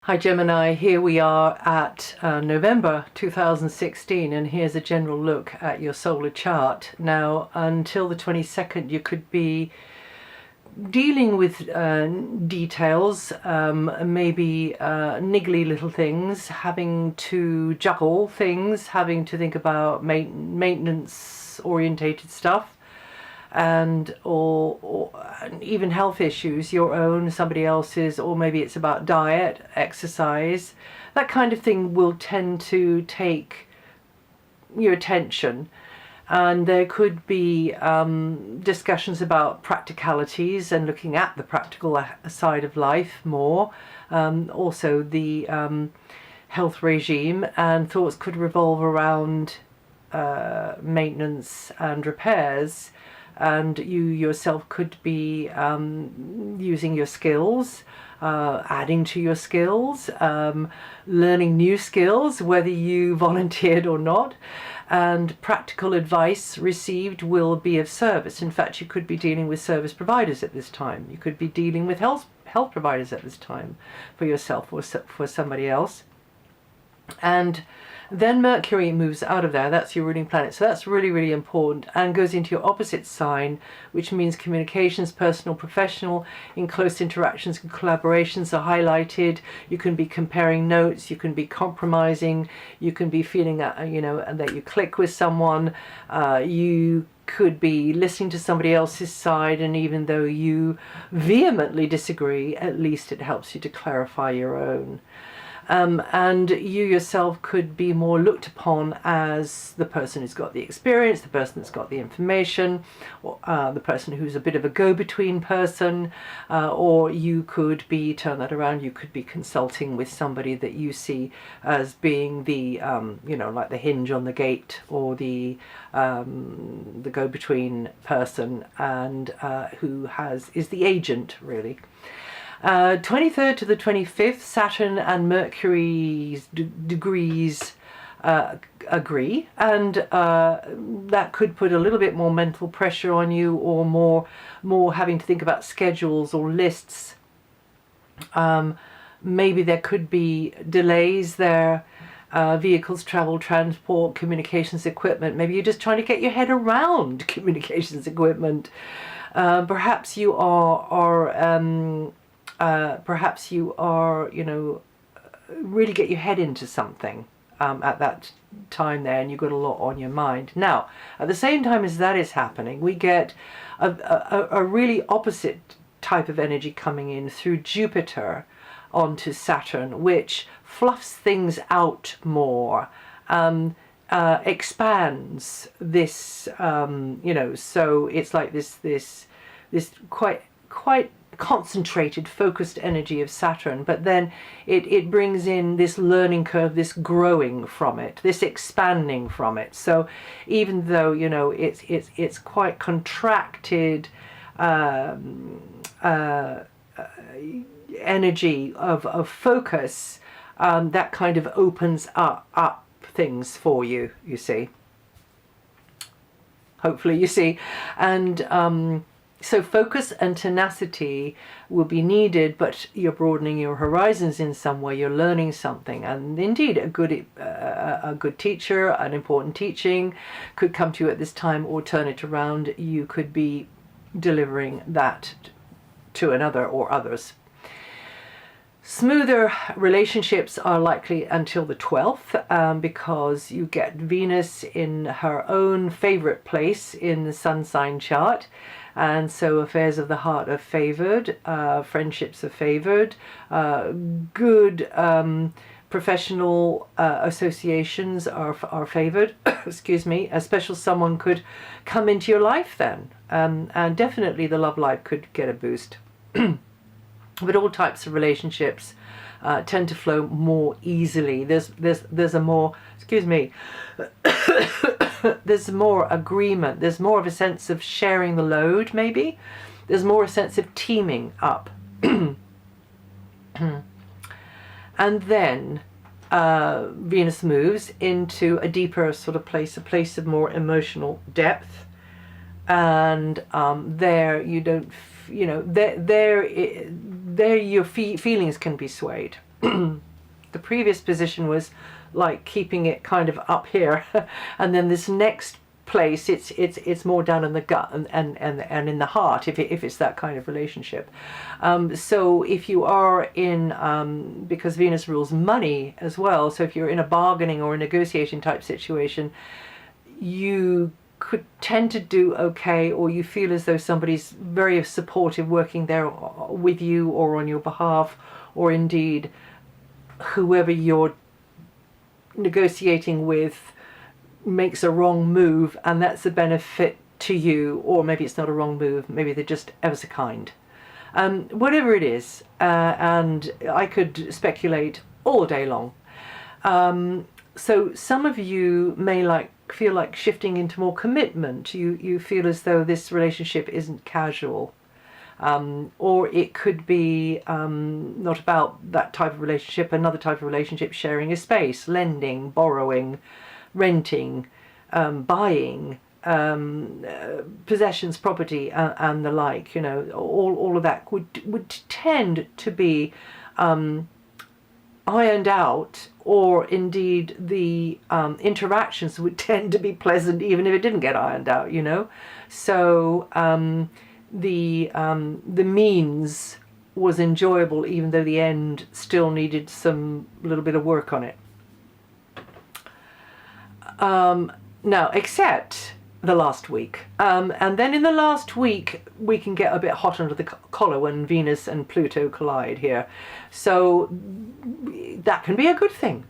Hi Gemini, here we are at November 2016, and here's a general look at your solar chart. Now, until the 22nd, you could be dealing with details, maybe niggly little things, having to juggle things, having to think about maintenance orientated stuff, and or even health issues, your own, somebody else's, or maybe it's about diet, exercise. That kind of thing will tend to take your attention, and there could be discussions about practicalities and looking at the practical side of life more. Also the health regime, and thoughts could revolve around maintenance and repairs. And you yourself could be using your skills, adding to your skills, learning new skills, whether you volunteered or not. And practical advice received will be of service. In fact, you could be dealing with service providers at this time. You could be dealing with health providers at this time for yourself or for somebody else. And then Mercury moves out of there. That's your ruling planet. So that's really, really important, and goes into your opposite sign, which means communications, personal, professional, in close interactions and collaborations are highlighted. You can be comparing notes. You can be compromising. You can be feeling that, that you click with someone. You could be listening to somebody else's side, and even though you vehemently disagree, at least it helps you to clarify your own. And you yourself could be more looked upon as the person who's got the experience, the person that's got the information, or the person who's a bit of a go-between person, or you could be, turn that around, you could be consulting with somebody that you see as being the, like the hinge on the gate, or the go-between person, and who is the agent, really. 23rd to the 25th, Saturn and Mercury's degrees agree, and that could put a little bit more mental pressure on you, or more having to think about schedules or lists. Maybe there could be delays there. Vehicles, travel, transport, communications equipment. Maybe you're just trying to get your head around communications equipment. Perhaps you are, really get your head into something at that time there, and you've got a lot on your mind. Now, at the same time as that is happening, we get a really opposite type of energy coming in through Jupiter onto Saturn, which fluffs things out more, expands this, so it's like this quite concentrated, focused energy of Saturn, but then it brings in this learning curve, this growing from it, this expanding from it. So even though it's quite contracted energy of focus, that kind of opens up things for you. You see, hopefully you see, and. So focus and tenacity will be needed, but you're broadening your horizons in some way. You're learning something, and indeed a good teacher, an important teaching could come to you at this time, or turn it around. You could be delivering that to another or others. Smoother relationships are likely until the 12th, because you get Venus in her own favorite place in the sun sign chart. And so affairs of the heart are favored, friendships are favored, good professional associations are favored. Excuse me. A special someone could come into your life then, and definitely the love life could get a boost. But all types of relationships tend to flow more easily. There's a more, excuse me, there's more agreement. There's more of a sense of sharing the load, maybe. There's more a sense of teaming up. And then Venus moves into a deeper sort of place, a place of more emotional depth. And there you don't, there your feelings can be swayed. The previous position was like keeping it kind of up here, and then this next place, it's more down in the gut and in the heart, if it's that kind of relationship. So if you are in, because Venus rules money as well, so if you're in a bargaining or a negotiation type situation, you could tend to do okay, or you feel as though somebody's very supportive working there with you or on your behalf, or indeed whoever you're negotiating with makes a wrong move and that's a benefit to you, or maybe it's not a wrong move, maybe they're just ever so kind. Whatever it is, and I could speculate all day long. So some of you may feel like shifting into more commitment. You feel as though this relationship isn't casual. Or it could be not about that type of relationship, another type of relationship, sharing a space, lending, borrowing, renting, buying, possessions, property, and the like. You know, all of that would tend to be ironed out, or indeed the interactions would tend to be pleasant even if it didn't get ironed out. You know, so the means was enjoyable even though the end still needed some little bit of work on it. Now, except the last week. And then in the last week, we can get a bit hot under the collar when Venus and Pluto collide here. So that can be a good thing,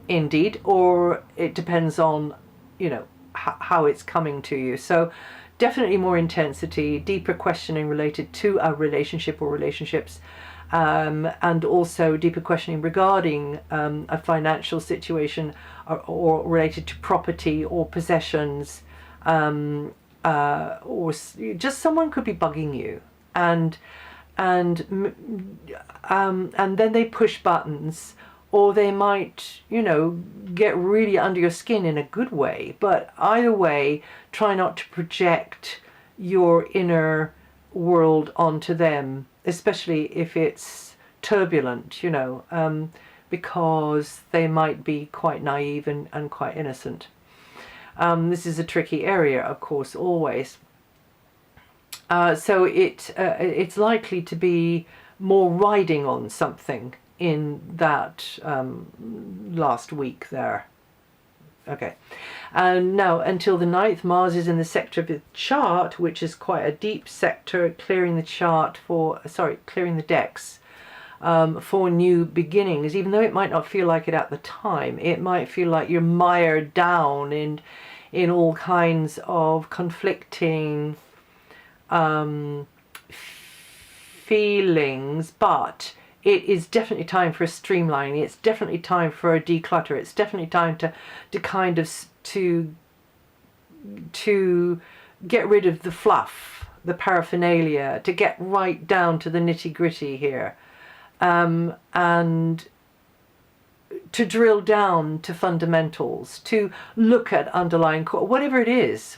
indeed, or it depends on, you know, how it's coming to you. So definitely more intensity, deeper questioning related to a relationship or relationships, and also deeper questioning regarding a financial situation, or related to property or possessions, or just someone could be bugging you, and then they push buttons, or they might, you know, get really under your skin in a good way. But either way, try not to project your inner world onto them, especially if it's turbulent, you know, because they might be quite naive and quite innocent. This is a tricky area, of course, always. So it's likely to be more riding on something in that last week there. Okay, and now until the 9th, Mars is in the sector of the chart, which is quite a deep sector, clearing the decks for new beginnings. Even though it might not feel like it at the time, it might feel like you're mired down in all kinds of conflicting feelings, but it is definitely time for a streamlining. It's definitely time for a declutter. It's definitely time to kind of to get rid of the fluff, the paraphernalia, to get right down to the nitty gritty here, and to drill down to fundamentals, to look at underlying whatever it is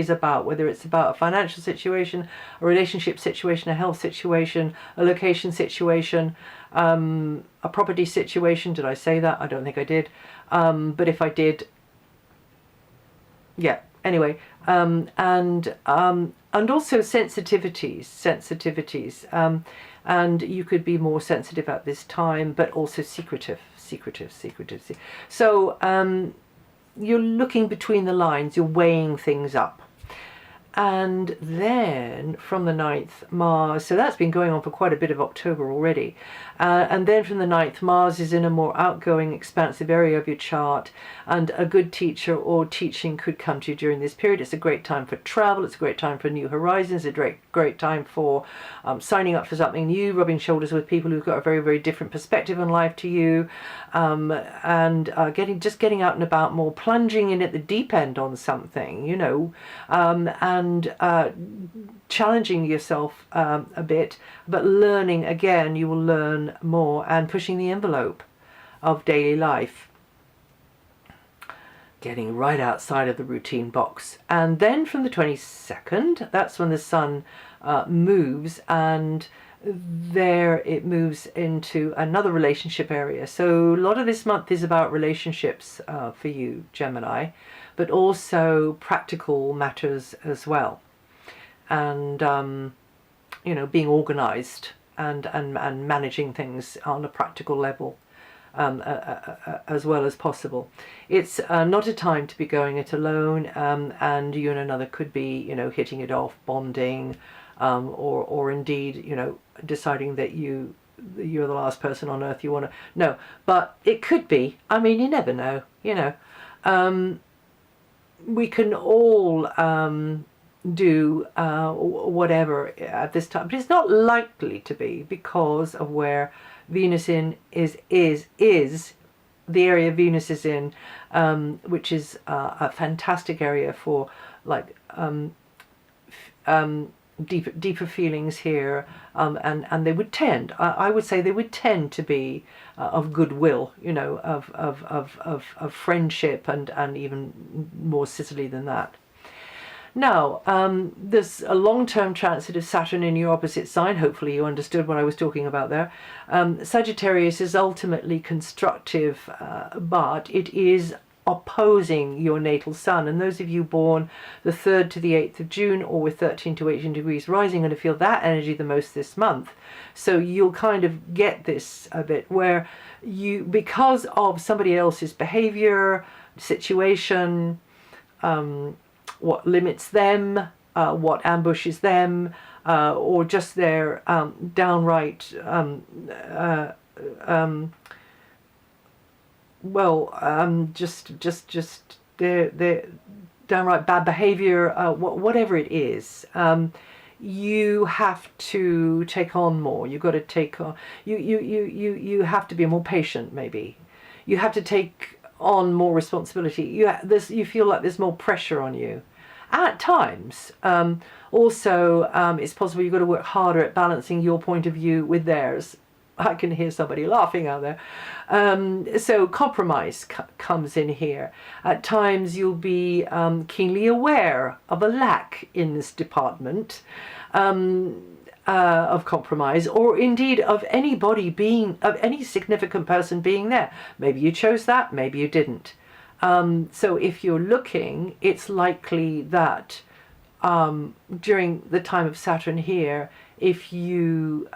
about, whether it's about a financial situation, a relationship situation, a health situation, a location situation, a property situation. Did I say that? I don't think I did. But if I did, yeah. Anyway, and also sensitivities. And you could be more sensitive at this time, but also secretive. So you're looking between the lines, you're weighing things up. And then from the 9th, Mars, so that's been going on for quite a bit of October already. And then from the 9th, Mars is in a more outgoing, expansive area of your chart, and a good teacher or teaching could come to you during this period. It's a great time for travel, it's a great time for new horizons, a great time for signing up for something new, rubbing shoulders with people who've got a very, very different perspective on life to you, and getting out and about more, plunging in at the deep end on something, you know, and challenging yourself a bit, but learning again. You will learn more, and pushing the envelope of daily life, getting right outside of the routine box. And then from the 22nd, that's when the sun moves, and there it moves into another relationship area. So a lot of this month is about relationships for you, Gemini, but also practical matters as well. And, you know, being organized and managing things on a practical level as well as possible. It's not a time to be going it alone, and you and another could be, you know, hitting it off, bonding, or indeed, you know, deciding that you're the last person on earth you want to know. But it could be, I mean, you never know, you know. We can all do whatever at this time, but it's not likely to be, because of where Venus is the area Venus is in, which is a fantastic area for like deeper feelings here, and they would tend, I would say they would tend to be of goodwill, you know, of friendship, and even more Sicily than that. Now, there's a long-term transit of Saturn in your opposite sign. Hopefully you understood what I was talking about there. Sagittarius is ultimately constructive, but it is opposing your natal sun. And those of you born the 3rd to the 8th of June, or with 13 to 18 degrees rising, are going to feel that energy the most this month. So you'll kind of get this a bit where you, because of somebody else's behavior, situation, what limits them, what ambushes them, or just their downright just their downright bad behavior, whatever it is, you have to take on more. You've got to take on, you have to be more patient, maybe. You have to take on more responsibility. You feel like there's more pressure on you at times. Also, it's possible you've got to work harder at balancing your point of view with theirs. I can hear somebody laughing out there. So compromise comes in here. At times you'll be keenly aware of a lack in this department of compromise, or indeed of any significant person being there. Maybe you chose that, maybe you didn't. So if you're looking, it's likely that during the time of Saturn here, if you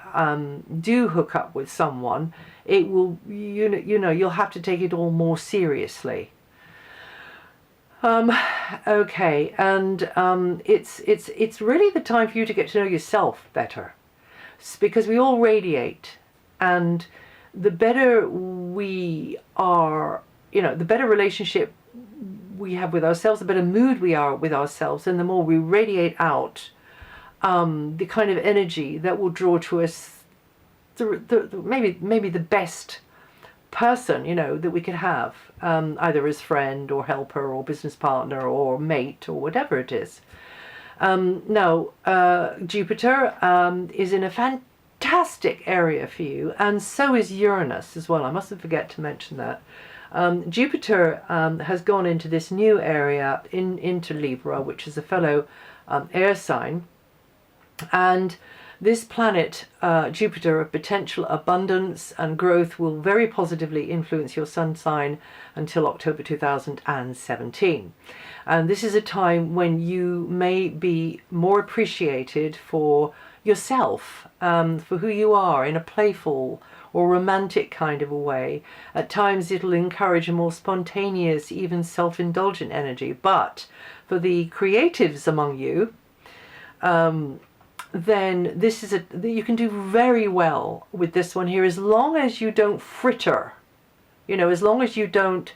do hook up with someone, it will, you know, you'll have to take it all more seriously. Okay, and it's really the time for you to get to know yourself better, because we all radiate, and the better we are, you know, the better relationship we have with ourselves, the better mood we are with ourselves, and the more we radiate out the kind of energy that will draw to us maybe the best person, you know, that we could have, either as friend or helper or business partner or mate or whatever it is. Now, Jupiter is in a fantastic area for you, and so is Uranus as well. I mustn't forget to mention that. Jupiter has gone into this new area into Libra, which is a fellow air sign, and this planet, Jupiter, of potential abundance and growth, will very positively influence your sun sign until October 2017. And this is a time when you may be more appreciated for yourself, for who you are, in a playful or romantic kind of a way. At times it'll encourage a more spontaneous, even self-indulgent energy. But for the creatives among you, then this is you can do very well with this one here, as long as you don't fritter, you know, as long as you don't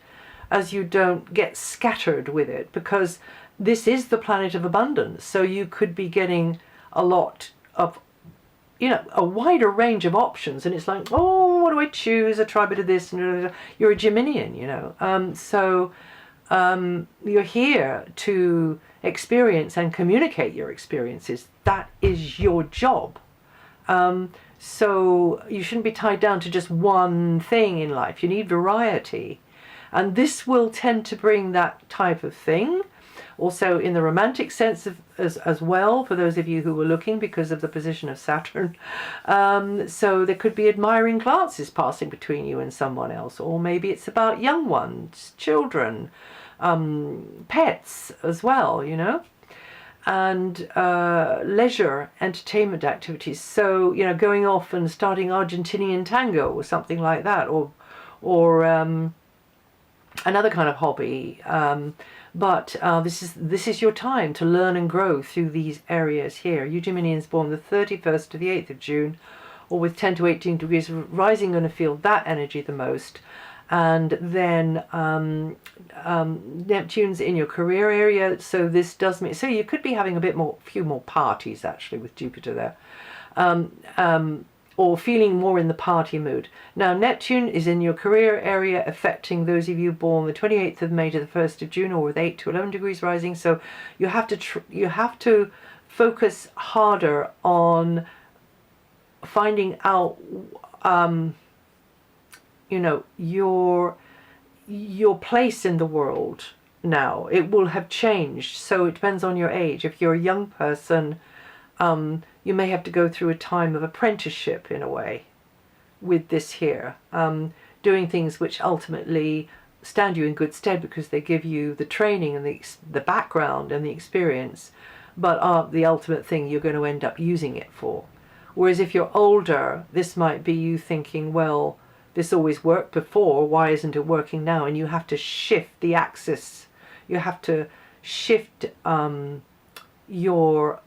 get scattered with it, because this is the planet of abundance. So you could be getting a lot of, you know, a wider range of options, and it's like, oh, what do I choose? I try a bit of this, and you're a Geminian, you know. So you're here to experience and communicate your experiences. That is your job. So you shouldn't be tied down to just one thing in life. You need variety. And this will tend to bring that type of thing. Also in the romantic sense as well, for those of you who were looking because of the position of Saturn. So there could be admiring glances passing between you and someone else, or maybe it's about young ones, children, pets as well, you know, and leisure, entertainment activities. So, you know, going off and starting Argentinian tango or something like that, or another kind of hobby. But this is your time to learn and grow through these areas here. You Geminians born the 31st to the 8th of June, or with 10 to 18 degrees rising, going to feel that energy the most. And then Neptune's in your career area, so this does mean, so you could be having a few more parties actually with Jupiter there, or feeling more in the party mood. Now Neptune is in your career area, affecting those of you born the 28th of May to the 1st of June, or with 8 to 11 degrees rising. So you have to focus harder on finding out you know, your place in the world now. It will have changed, so it depends on your age. If you're a young person, you may have to go through a time of apprenticeship in a way with this here, doing things which ultimately stand you in good stead because they give you the training and the background and the experience, but are the ultimate thing you're going to end up using it for. Whereas if you're older, this might be you thinking, well, this always worked before, why isn't it working now? And you have to shift the axis. You have to shift your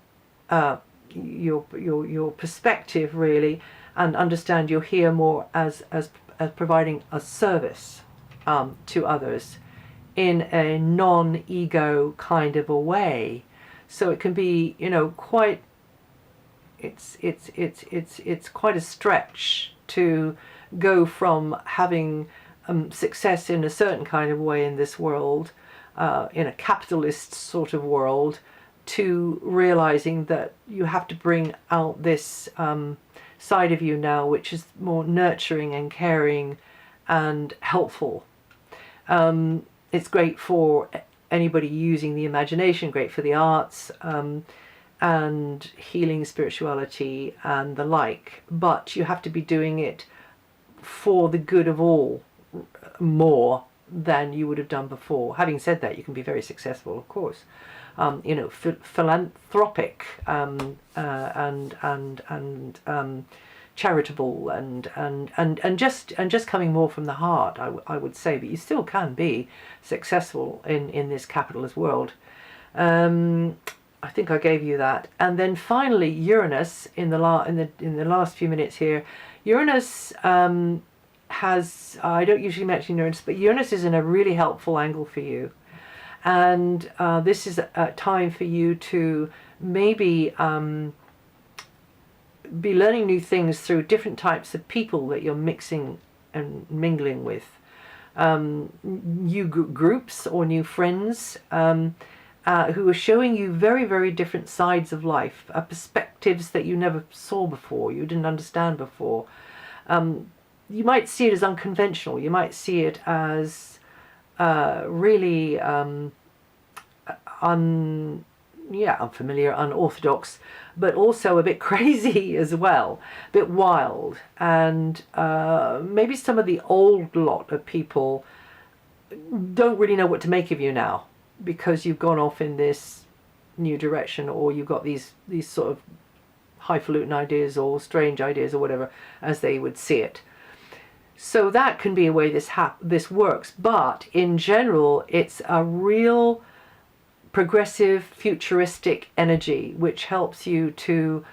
perspective really, and understand you're here more as providing a service to others in a non-ego kind of a way. So it can be, you know, quite. It's quite a stretch to go from having success in a certain kind of way in this world, in a capitalist sort of world, to realizing that you have to bring out this side of you now, which is more nurturing and caring and helpful. It's great for anybody using the imagination, great for the arts, and healing, spirituality and the like, but you have to be doing it for the good of all more than you would have done before. Having said that, you can be very successful, of course, you know, philanthropic and charitable and just coming more from the heart, I would say. But you still can be successful in this capitalist world. I think I gave you that. And then finally, Uranus in the last few minutes here. Uranus has, I don't usually mention Uranus, but Uranus is in a really helpful angle for you. And this is a time for you to maybe be learning new things through different types of people that you're mixing and mingling with. New groups or new friends, who are showing you very, very different sides of life, perspectives that you never saw before, you didn't understand before. You might see it as unconventional, you might see it as really unfamiliar, unorthodox, but also a bit crazy as well, a bit wild. And maybe some of the old lot of people don't really know what to make of you now, because you've gone off in this new direction, or you've got these sort of highfalutin ideas or strange ideas or whatever, as they would see it. So that can be a way this works, but in general it's a real progressive, futuristic energy which helps you to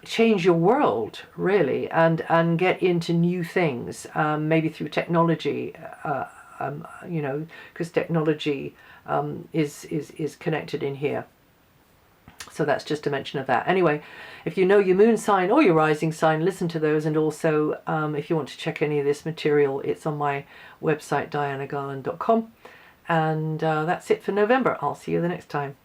change your world really, and get into new things, maybe through technology. You know, because technology is connected in here. So that's just a mention of that. Anyway, if you know your moon sign or your rising sign, listen to those. And also, if you want to check any of this material, it's on my website, DianaGarland.com. And that's it for November. I'll see you the next time.